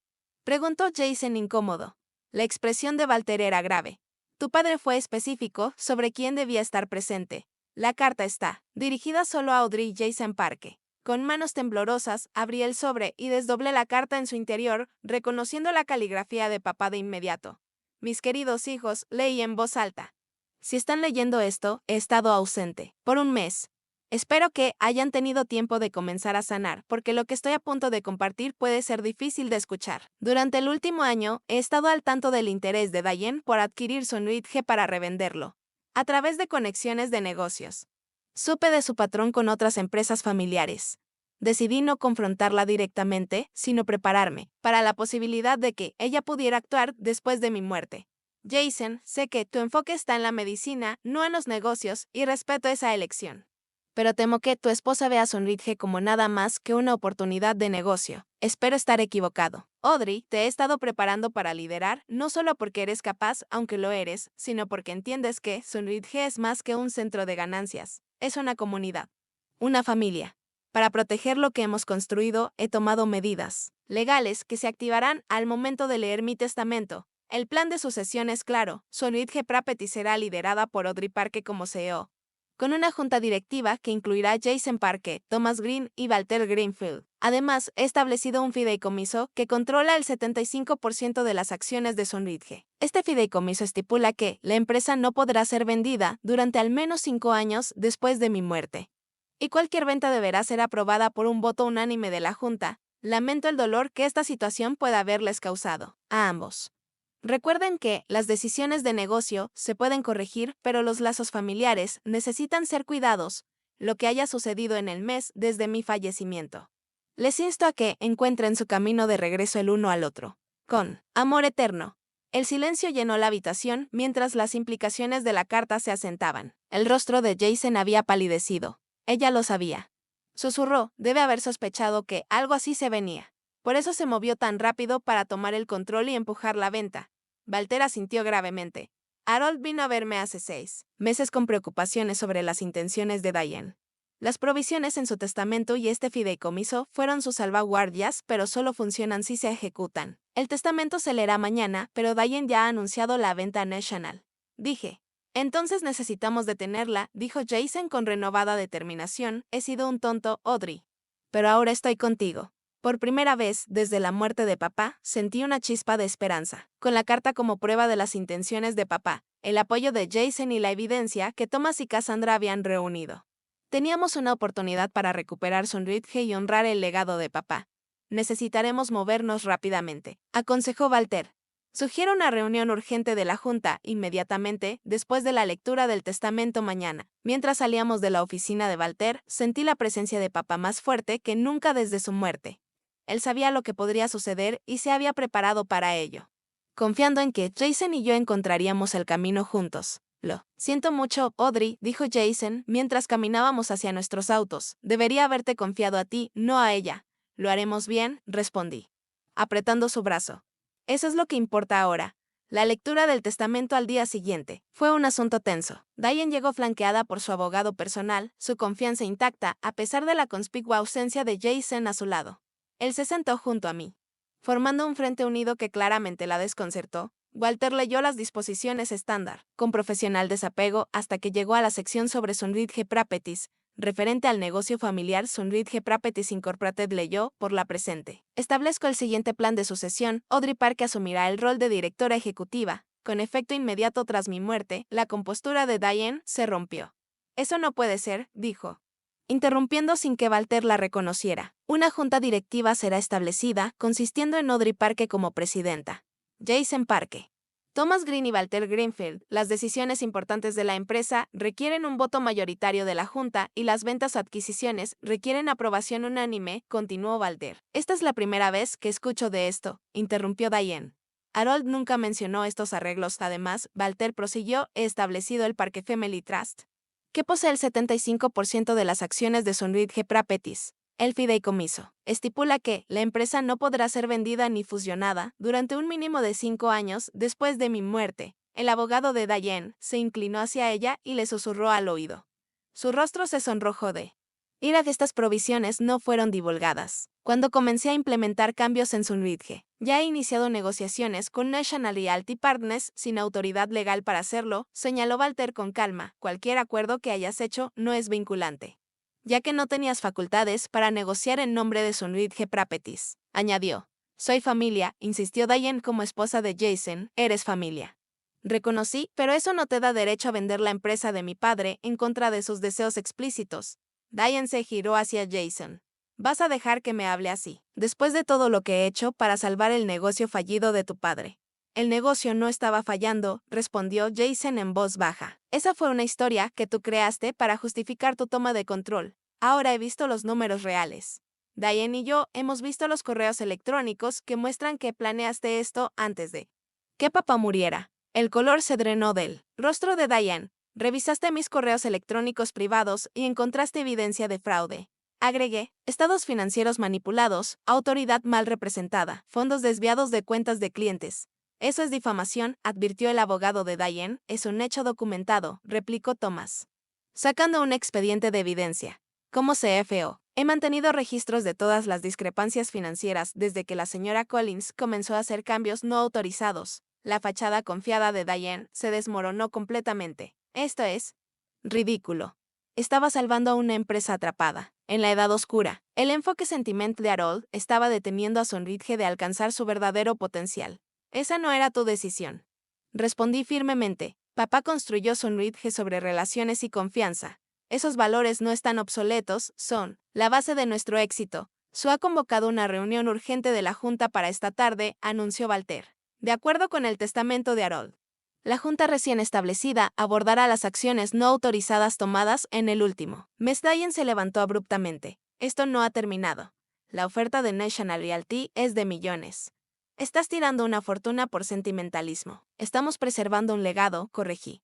Preguntó Jason incómodo. La expresión de Walter era grave. Tu padre fue específico sobre quién debía estar presente. La carta está dirigida solo a Audrey y Jason Parke. Con manos temblorosas, abrí el sobre y desdoblé la carta en su interior, reconociendo la caligrafía de papá de inmediato. Mis queridos hijos, leí en voz alta. Si están leyendo esto, he estado ausente por 1 mes. Espero que hayan tenido tiempo de comenzar a sanar, porque lo que estoy a punto de compartir puede ser difícil de escuchar. Durante el último año, he estado al tanto del interés de Diane por adquirir Sonridge para revenderlo, a través de conexiones de negocios. Supe de su patrón con otras empresas familiares. Decidí no confrontarla directamente, sino prepararme para la posibilidad de que ella pudiera actuar después de mi muerte. Jason, sé que tu enfoque está en la medicina, no en los negocios, y respeto esa elección. Pero temo que tu esposa vea a Sonridge como nada más que una oportunidad de negocio. Espero estar equivocado. Audrey, te he estado preparando para liderar, no solo porque eres capaz, aunque lo eres, sino porque entiendes que Sonridge es más que un centro de ganancias. Es una comunidad. Una familia. Para proteger lo que hemos construido, he tomado medidas legales que se activarán al momento de leer mi testamento. El plan de sucesión es claro. Sonridge Property será liderada por Audrey Parke como CEO, con una junta directiva que incluirá Jason Parke, Thomas Green y Walter Greenfield. Además, he establecido un fideicomiso que controla el 75% de las acciones de Sonridge. Este fideicomiso estipula que la empresa no podrá ser vendida durante al menos 5 años después de mi muerte. Y cualquier venta deberá ser aprobada por un voto unánime de la junta. Lamento el dolor que esta situación pueda haberles causado a ambos. Recuerden que las decisiones de negocio se pueden corregir, pero los lazos familiares necesitan ser cuidados, lo que haya sucedido en el mes desde mi fallecimiento. Les insto a que encuentren su camino de regreso el uno al otro. Con amor eterno. El silencio llenó la habitación mientras las implicaciones de la carta se asentaban. El rostro de Jason había palidecido. Ella lo sabía. Susurró, debe haber sospechado que algo así se venía. Por eso se movió tan rápido para tomar el control y empujar la venta. Walter asintió gravemente. Harold vino a verme hace 6 meses con preocupaciones sobre las intenciones de Diane. Las provisiones en su testamento y este fideicomiso fueron sus salvaguardias, pero solo funcionan si se ejecutan. El testamento se leerá mañana, pero Diane ya ha anunciado la venta nacional. Dije. Entonces necesitamos detenerla, dijo Jason con renovada determinación. He sido un tonto, Audrey. Pero ahora estoy contigo. Por primera vez, desde la muerte de papá, sentí una chispa de esperanza. Con la carta como prueba de las intenciones de papá, el apoyo de Jason y la evidencia que Thomas y Cassandra habían reunido. Teníamos una oportunidad para recuperar Sonridge y honrar el legado de papá. Necesitaremos movernos rápidamente, aconsejó Walter. Sugiero una reunión urgente de la Junta inmediatamente después de la lectura del testamento mañana. Mientras salíamos de la oficina de Walter, sentí la presencia de papá más fuerte que nunca desde su muerte. Él sabía lo que podría suceder y se había preparado para ello. Confiando en que Jason y yo encontraríamos el camino juntos. Lo siento mucho, Audrey, dijo Jason mientras caminábamos hacia nuestros autos. Debería haberte confiado a ti, no a ella. Lo haremos bien, respondí, apretando su brazo. Eso es lo que importa ahora. La lectura del testamento al día siguiente fue un asunto tenso. Diane llegó flanqueada por su abogado personal, su confianza intacta a pesar de la conspicua ausencia de Jason a su lado. Él se sentó junto a mí. Formando un frente unido que claramente la desconcertó, Walter leyó las disposiciones estándar, con profesional desapego, hasta que llegó a la sección sobre Sunridge Properties, referente al negocio familiar. Sunridge Properties Incorporated leyó, por la presente. Establezco el siguiente plan de sucesión. Audrey Parke asumirá el rol de directora ejecutiva. Con efecto inmediato tras mi muerte, la compostura de Diane se rompió. Eso no puede ser, dijo, interrumpiendo sin que Walter la reconociera. Una junta directiva será establecida, consistiendo en Audrey Parke como presidenta, Jason Parke, Thomas Green y Walter Greenfield. Las decisiones importantes de la empresa requieren un voto mayoritario de la junta y las ventas o adquisiciones requieren aprobación unánime, continuó Walter. Esta es la primera vez que escucho de esto, interrumpió Diane. Harold nunca mencionó estos arreglos. Además, Walter prosiguió, he establecido el Parke Family Trust, que posee el 75% de las acciones de Sunridge Properties. El fideicomiso estipula que la empresa no podrá ser vendida ni fusionada durante un mínimo de 5 años después de mi muerte. El abogado de Diane se inclinó hacia ella y le susurró al oído. Su rostro se sonrojó de ira. Estas provisiones no fueron divulgadas. Cuando comencé a implementar cambios en Sunridge, ya he iniciado negociaciones con National Realty Partners sin autoridad legal para hacerlo, señaló Walter con calma. Cualquier acuerdo que hayas hecho no es vinculante, ya que no tenías facultades para negociar en nombre de Sunridge Properties, añadió. Soy familia, insistió Diane como esposa de Jason, eres familia. Reconocí, pero eso no te da derecho a vender la empresa de mi padre en contra de sus deseos explícitos. Diane se giró hacia Jason. ¿Vas a dejar que me hable así? Después de todo lo que he hecho para salvar el negocio fallido de tu padre. El negocio no estaba fallando, respondió Jason en voz baja. Esa fue una historia que tú creaste para justificar tu toma de control. Ahora he visto los números reales. Diane y yo hemos visto los correos electrónicos que muestran que planeaste esto antes de que papá muriera. El color se drenó del rostro de Diane. Revisaste mis correos electrónicos privados y encontraste evidencia de fraude. Agregué, estados financieros manipulados, autoridad mal representada, fondos desviados de cuentas de clientes. Eso es difamación, advirtió el abogado de Diane. Es un hecho documentado, replicó Thomas, sacando un expediente de evidencia. Como CFO, he mantenido registros de todas las discrepancias financieras desde que la señora Collins comenzó a hacer cambios no autorizados. La fachada confiada de Diane se desmoronó completamente. Esto es ridículo. Estaba salvando a una empresa atrapada en la edad oscura. El enfoque sentimental de Harold estaba deteniendo a Sunridge de alcanzar su verdadero potencial. Esa no era tu decisión. Respondí firmemente. Papá construyó Sunridge sobre relaciones y confianza. Esos valores no están obsoletos, son la base de nuestro éxito. Su ha convocado una reunión urgente de la Junta para esta tarde, anunció Walter. De acuerdo con el testamento de Harold, la Junta recién establecida abordará las acciones no autorizadas tomadas en el último mes. Diane se levantó abruptamente. Esto no ha terminado. La oferta de National Realty es de millones. Estás tirando una fortuna por sentimentalismo. Estamos preservando un legado, corregí.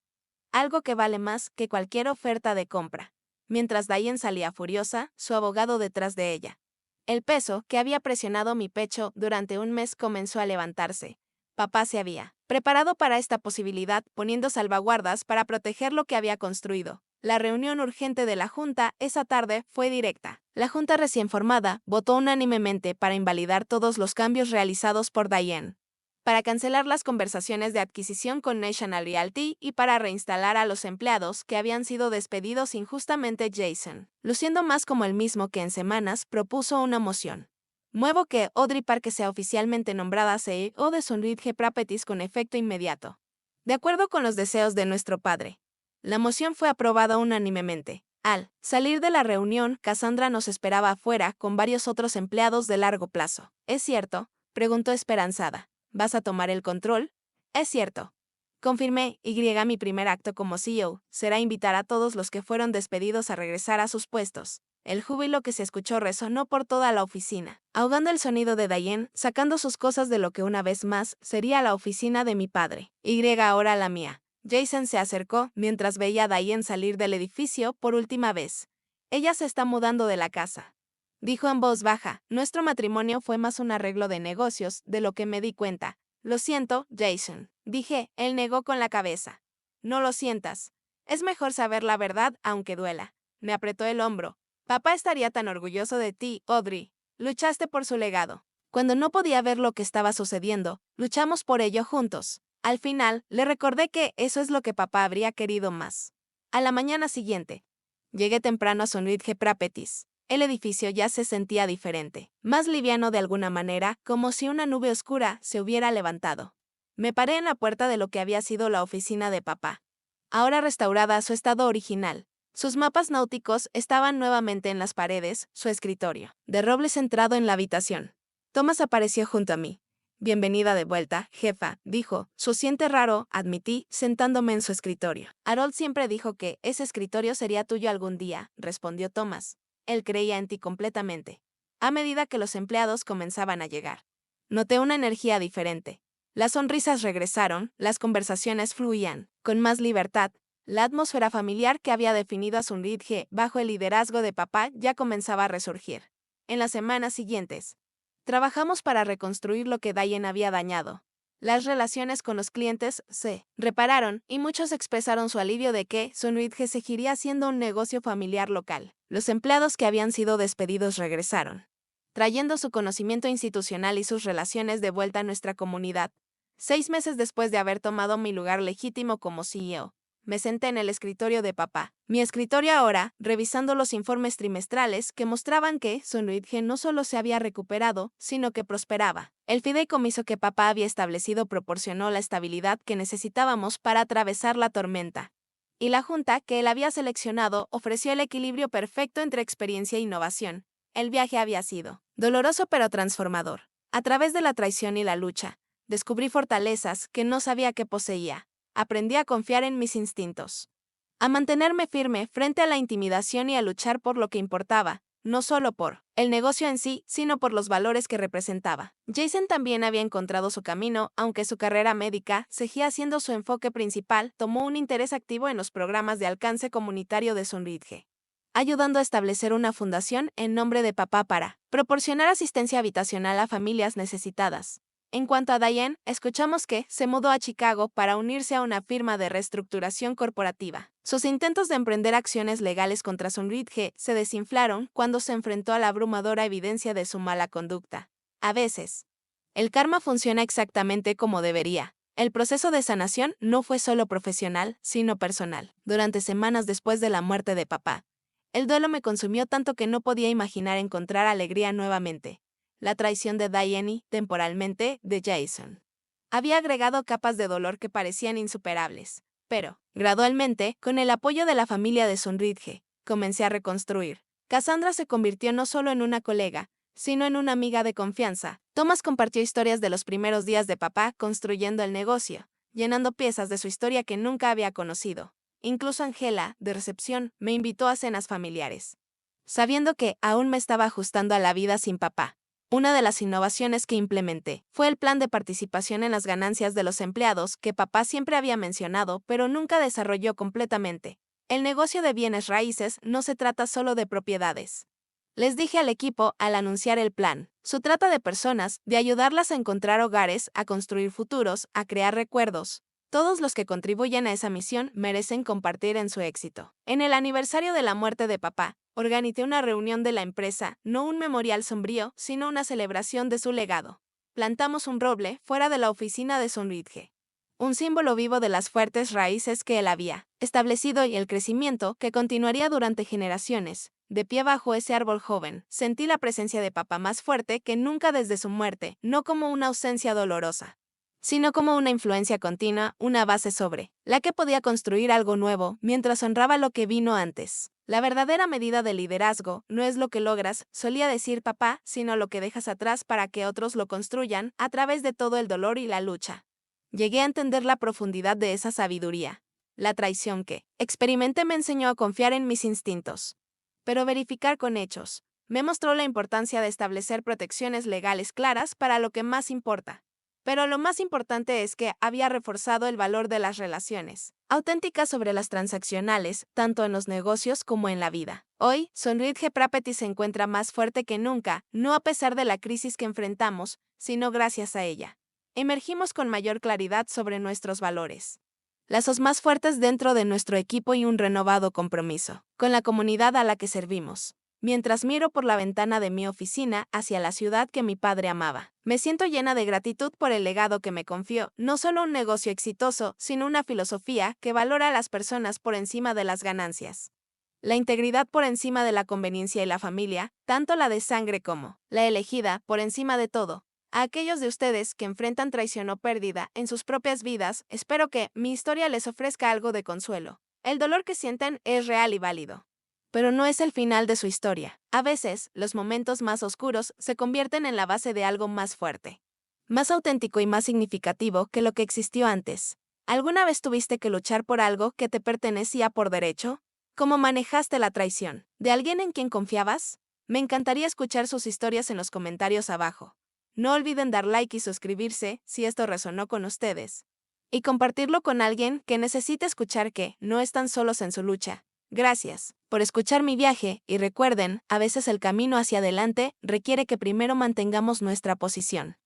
Algo que vale más que cualquier oferta de compra. Mientras Diane salía furiosa, su abogado detrás de ella. El peso que había presionado mi pecho durante un mes comenzó a levantarse. Papá se había preparado para esta posibilidad, poniendo salvaguardas para proteger lo que había construido. La reunión urgente de la Junta esa tarde fue directa. La Junta recién formada votó unánimemente para invalidar todos los cambios realizados por Diane, para cancelar las conversaciones de adquisición con National Realty y para reinstalar a los empleados que habían sido despedidos injustamente. Jason, luciendo más como el mismo que en semanas, propuso una moción. Muevo que Audrey Parke sea oficialmente nombrada CEO de Sunridge Properties con efecto inmediato, de acuerdo con los deseos de nuestro padre. La moción fue aprobada unánimemente. Al salir de la reunión, Cassandra nos esperaba afuera con varios otros empleados de largo plazo. ¿Es cierto?, preguntó esperanzada. ¿Vas a tomar el control? Es cierto. Confirmé, mi primer acto como CEO será invitar a todos los que fueron despedidos a regresar a sus puestos. El júbilo que se escuchó resonó por toda la oficina, ahogando el sonido de Diane, sacando sus cosas de lo que una vez más sería la oficina de mi padre. Ahora la mía. Jason se acercó mientras veía a Diane salir del edificio por última vez. Ella se está mudando de la casa, dijo en voz baja. Nuestro matrimonio fue más un arreglo de negocios de lo que me di cuenta. Lo siento, Jason, dije. Él negó con la cabeza. No lo sientas. Es mejor saber la verdad aunque duela. Me apretó el hombro. Papá estaría tan orgulloso de ti, Audrey. Luchaste por su legado. Cuando no podía ver lo que estaba sucediendo, luchamos por ello juntos. Al final, le recordé que eso es lo que papá habría querido más. A la mañana siguiente, llegué temprano a Sonridge Properties. El edificio ya se sentía diferente, más liviano de alguna manera, como si una nube oscura se hubiera levantado. Me paré en la puerta de lo que había sido la oficina de papá, ahora restaurada a su estado original. Sus mapas náuticos estaban nuevamente en las paredes, su escritorio de roble centrado en la habitación. Thomas apareció junto a mí. Bienvenida de vuelta, jefa, dijo. Se siente raro, admití, sentándome en su escritorio. Harold siempre dijo que ese escritorio sería tuyo algún día, respondió Thomas. Él creía en ti completamente. A medida que los empleados comenzaban a llegar, noté una energía diferente. Las sonrisas regresaron, las conversaciones fluían, con más libertad. La atmósfera familiar que había definido a Sonridge bajo el liderazgo de papá ya comenzaba a resurgir. En las semanas siguientes, trabajamos para reconstruir lo que Diane había dañado. Las relaciones con los clientes se repararon y muchos expresaron su alivio de que Sonridge seguiría siendo un negocio familiar local. Los empleados que habían sido despedidos regresaron, trayendo su conocimiento institucional y sus relaciones de vuelta a nuestra comunidad. 6 meses después de haber tomado mi lugar legítimo como CEO, me senté en el escritorio de papá. Mi escritorio ahora, revisando los informes trimestrales que mostraban que Sonridge no solo se había recuperado, sino que prosperaba. El fideicomiso que papá había establecido proporcionó la estabilidad que necesitábamos para atravesar la tormenta. Y la junta que él había seleccionado ofreció el equilibrio perfecto entre experiencia e innovación. El viaje había sido doloroso pero transformador. A través de la traición y la lucha, descubrí fortalezas que no sabía que poseía. Aprendí a confiar en mis instintos, a mantenerme firme frente a la intimidación y a luchar por lo que importaba, no solo por el negocio en sí, sino por los valores que representaba. Jason también había encontrado su camino, aunque su carrera médica seguía siendo su enfoque principal, tomó un interés activo en los programas de alcance comunitario de Sonridge, ayudando a establecer una fundación en nombre de papá para proporcionar asistencia habitacional a familias necesitadas. En cuanto a Diane, escuchamos que se mudó a Chicago para unirse a una firma de reestructuración corporativa. Sus intentos de emprender acciones legales contra Sonridge se desinflaron cuando se enfrentó a la abrumadora evidencia de su mala conducta. A veces, el karma funciona exactamente como debería. El proceso de sanación no fue solo profesional, sino personal. Durante semanas después de la muerte de papá, el duelo me consumió tanto que no podía imaginar encontrar alegría nuevamente. La traición de Diane, temporalmente, de Jason, había agregado capas de dolor que parecían insuperables. Pero, gradualmente, con el apoyo de la familia de Sonridge, comencé a reconstruir. Cassandra se convirtió no solo en una colega, sino en una amiga de confianza. Thomas compartió historias de los primeros días de papá construyendo el negocio, llenando piezas de su historia que nunca había conocido. Incluso Angela, de recepción, me invitó a cenas familiares, sabiendo que aún me estaba ajustando a la vida sin papá. Una de las innovaciones que implementé fue el plan de participación en las ganancias de los empleados que papá siempre había mencionado, pero nunca desarrolló completamente. El negocio de bienes raíces no se trata solo de propiedades. Les dije al equipo al anunciar el plan. Se trata de personas, de ayudarlas a encontrar hogares, a construir futuros, a crear recuerdos. Todos los que contribuyen a esa misión merecen compartir en su éxito. En el aniversario de la muerte de papá, organicé una reunión de la empresa, no un memorial sombrío, sino una celebración de su legado. Plantamos un roble fuera de la oficina de Sonridge, un símbolo vivo de las fuertes raíces que él había establecido y el crecimiento que continuaría durante generaciones. De pie bajo ese árbol joven, sentí la presencia de papá más fuerte que nunca desde su muerte, no como una ausencia dolorosa, sino como una influencia continua, una base sobre la que podía construir algo nuevo mientras honraba lo que vino antes. La verdadera medida de liderazgo no es lo que logras, solía decir papá, sino lo que dejas atrás para que otros lo construyan a través de todo el dolor y la lucha. Llegué a entender la profundidad de esa sabiduría. La traición que experimenté me enseñó a confiar en mis instintos, pero verificar con hechos. Me mostró la importancia de establecer protecciones legales claras para lo que más importa. Pero lo más importante es que había reforzado el valor de las relaciones auténticas sobre las transaccionales, tanto en los negocios como en la vida. Hoy, Sonridge Properties se encuentra más fuerte que nunca, no a pesar de la crisis que enfrentamos, sino gracias a ella. Emergimos con mayor claridad sobre nuestros valores, lazos más fuertes dentro de nuestro equipo y un renovado compromiso con la comunidad a la que servimos. mientras miro por la ventana de mi oficina hacia la ciudad que mi padre amaba. Me siento llena de gratitud por el legado que me confió, no solo un negocio exitoso, sino una filosofía que valora a las personas por encima de las ganancias. La integridad por encima de la conveniencia y la familia, tanto la de sangre como la elegida, por encima de todo. A aquellos de ustedes que enfrentan traición o pérdida en sus propias vidas, espero que mi historia les ofrezca algo de consuelo. El dolor que sienten es real y válido. Pero no es el final de su historia. A veces, los momentos más oscuros se convierten en la base de algo más fuerte, más auténtico y más significativo que lo que existió antes. ¿Alguna vez tuviste que luchar por algo que te pertenecía por derecho? ¿Cómo manejaste la traición? ¿De alguien en quien confiabas? Me encantaría escuchar sus historias en los comentarios abajo. No olviden dar like y suscribirse si esto resonó con ustedes. Y compartirlo con alguien que necesite escuchar que no están solos en su lucha. Gracias por escuchar mi viaje y recuerden, a veces el camino hacia adelante requiere que primero mantengamos nuestra posición.